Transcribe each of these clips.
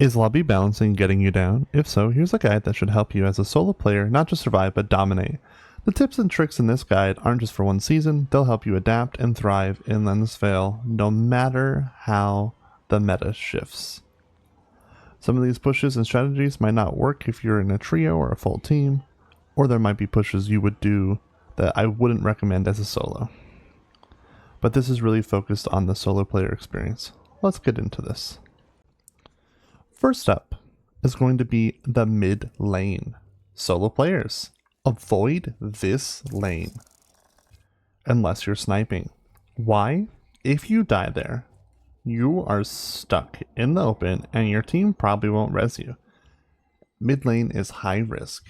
Is lobby balancing getting you down? If so, here's a guide that should help you as a solo player not just survive but dominate. The tips and tricks in this guide aren't just for one season, they'll help you adapt and thrive in Lens Vale no matter how the meta shifts. Some of these pushes and strategies might not work if you're in a trio or a full team, or there might be pushes you would do that I wouldn't recommend as a solo. But this is really focused on the solo player experience. Let's get into this. First up is going to be the mid lane. Solo players, avoid this lane unless you're sniping. Why? If you die there, you are stuck in the open and your team probably won't res you. Mid lane is high risk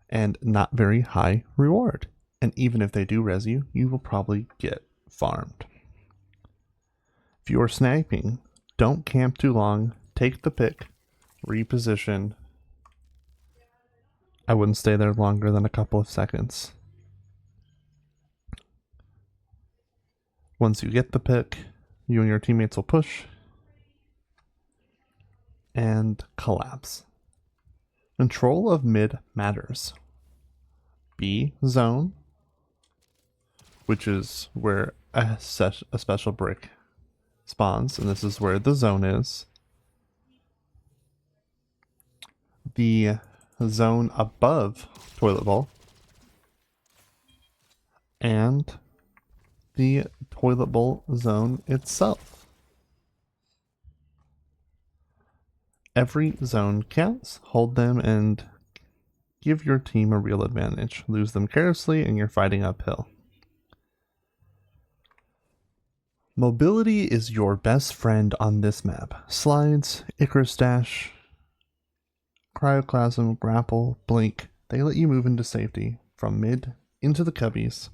and not very high reward. And even if they do res you, you will probably get farmed. If you are sniping, don't camp too long, take the pick, reposition. I wouldn't stay there longer than a couple of seconds. Once you get the pick, you and your teammates will push and collapse. Control of mid matters. B zone, which is where a special brick spawns, and this is where the zone is. The zone above toilet bowl and the toilet bowl zone itself. Every zone counts. Hold them and give your team a real advantage. Lose them carelessly and you're fighting uphill. Mobility is your best friend on this map. Slides, Icarus Dash, Cryoclasm, Grapple, Blink, they let you move into safety from mid into the cubbies.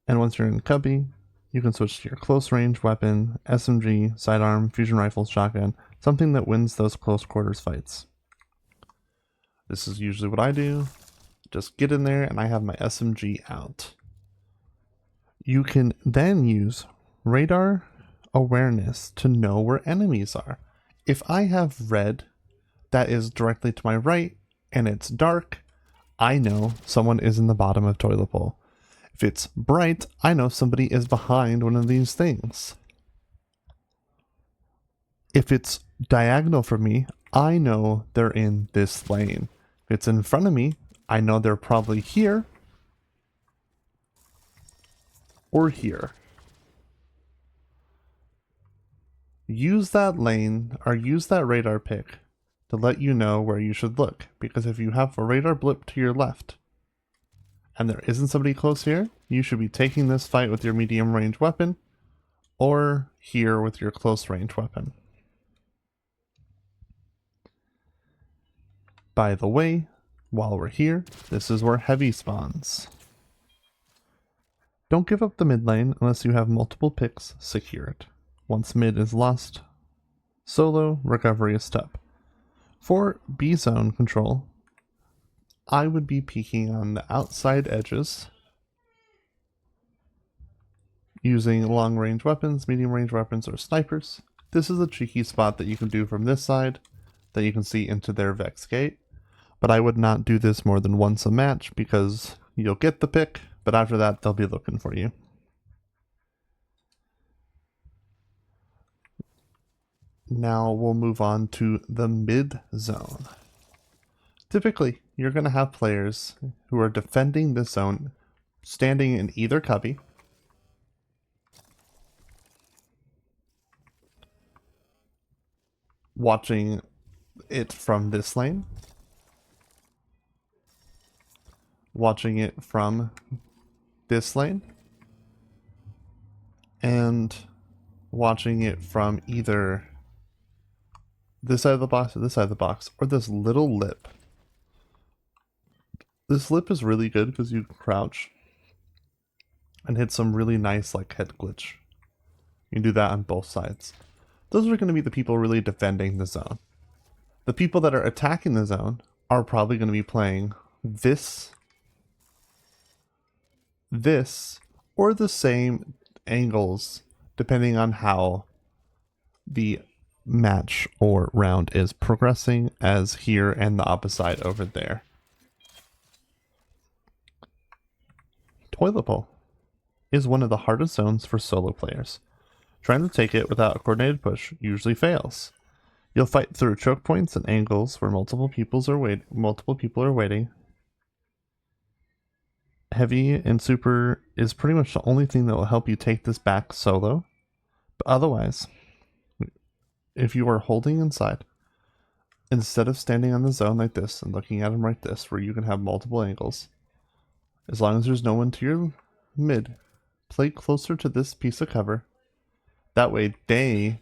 And once you're in cubby, you can switch to your close range weapon, SMG, sidearm, fusion rifle, shotgun, something that wins those close quarters fights. This is usually what I do. Just get in there and I have my SMG out. You can then use radar awareness to know where enemies are. If I have red that is directly to my right and it's dark, I know someone is in the bottom of toilet bowl. If it's bright, I know somebody is behind one of these things. If it's diagonal from me, I know they're in this lane. If it's in front of me, I know they're probably here or here. Use that lane or use that radar pick to let you know where you should look, because if you have a radar blip to your left and there isn't somebody close here, you should be taking this fight with your medium range weapon or here with your close range weapon. By the way, while we're here, this is where heavy spawns. Don't give up the mid lane unless you have multiple picks secured. Once mid is lost, solo recovery is tough. For B zone control, I would be peeking on the outside edges, using long range weapons, medium range weapons, or snipers. This is a cheeky spot that you can do from this side that you can see into their Vex gate, but I would not do this more than once a match because you'll get the pick, but after that they'll be looking for you. Now we'll move on to the mid zone. Typically, you're going to have players who are defending this zone standing in either cubby, watching it from this lane, watching it from this lane, and watching it from either this side of the box or this side of the box, or this little lip. This lip is really good because you can crouch and hit some really nice like head glitch. You can do that on both sides. Those are going to be the people really defending the zone. The people that are attacking the zone are probably going to be playing this, or the same angles depending on how the match or round is progressing as here and the opposite over there. Toilet Bowl is one of the hardest zones for solo players. Trying to take it without a coordinated push usually fails. You'll fight through choke points and angles where multiple people are waiting. Heavy and super is pretty much the only thing that will help you take this back solo. But otherwise, if you are holding inside, instead of standing on the zone like this and looking at them like this, where you can have multiple angles, as long as there's no one to your mid, play closer to this piece of cover. That way they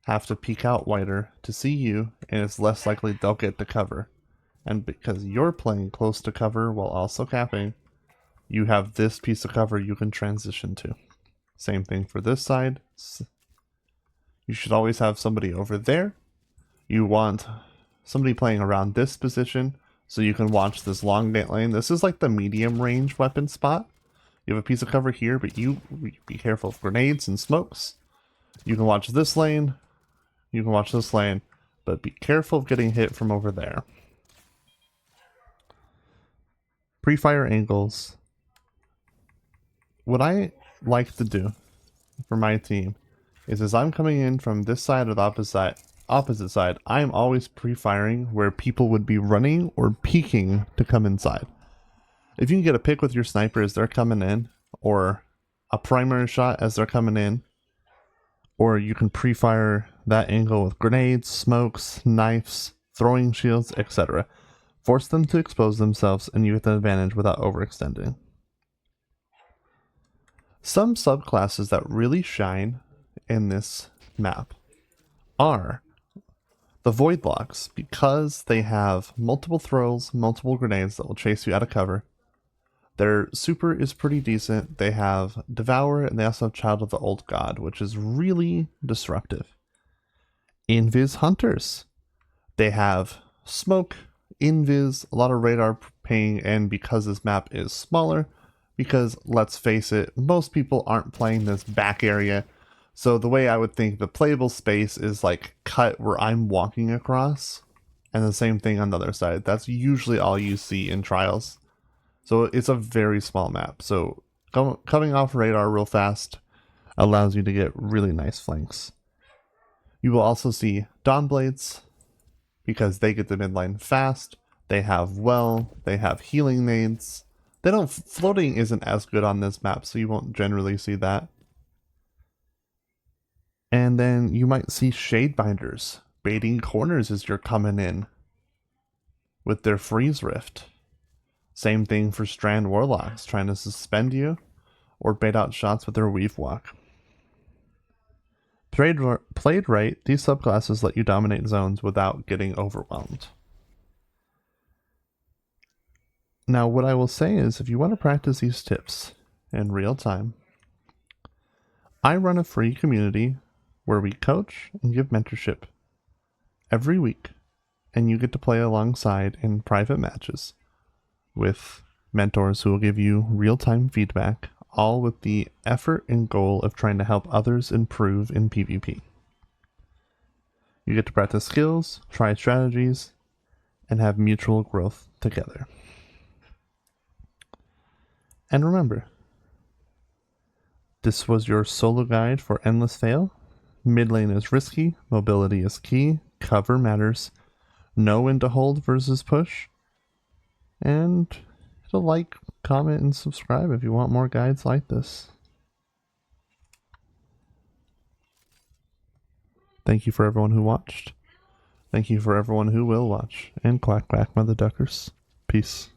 have to peek out wider to see you, and it's less likely they'll get the cover. And because you're playing close to cover while also capping, you have this piece of cover you can transition to. Same thing for this side. You should always have somebody over there. You want somebody playing around this position so you can watch this long lane. This is like the medium range weapon spot. You have a piece of cover here, but you be careful of grenades and smokes. You can watch this lane. You can watch this lane, but be careful of getting hit from over there. Pre-fire angles. What I like to do for my team is as I'm coming in from this side or the opposite side, I'm always pre-firing where people would be running or peeking to come inside. If you can get a pick with your sniper as they're coming in, or a primary shot as they're coming in, or you can pre-fire that angle with grenades, smokes, knives, throwing shields, etc. Force them to expose themselves and you get the advantage without overextending. Some subclasses that really shine in this map are the Void Locks, because they have multiple throws, multiple grenades that will chase you out of cover. Their super is pretty decent. They have Devour and they also have Child of the Old God, which is really disruptive. Invis Hunters. They have smoke, invis, a lot of radar ping, and because this map is smaller, because let's face it, most people aren't playing this back area. So the way I would think the playable space is like cut where I'm walking across, and the same thing on the other side. That's usually all you see in trials. So it's a very small map. So coming off radar real fast allows you to get really nice flanks. You will also see Dawn Blades, because they get the midline fast. They have they have healing nades. They don't, floating isn't as good on this map, so you won't generally see that. And then you might see Shade Binders baiting corners as you're coming in with their Freeze Rift. Same thing for Strand Warlocks, trying to suspend you or bait out shots with their Weave Walk. Played right, these subclasses let you dominate zones without getting overwhelmed. Now, what I will say is, if you want to practice these tips in real time, I run a free community where we coach and give mentorship every week, and you get to play alongside in private matches with mentors who will give you real-time feedback, all with the effort and goal of trying to help others improve in PvP. You get to practice skills, try strategies, and have mutual growth together. And remember, this was your solo guide for Endless Fail. Mid lane is risky, mobility is key, cover matters, know when to hold versus push, and hit a like, comment, and subscribe if you want more guides like this. Thank you for everyone who watched. Thank you for everyone who will watch. And quack quack, mother duckers. Peace.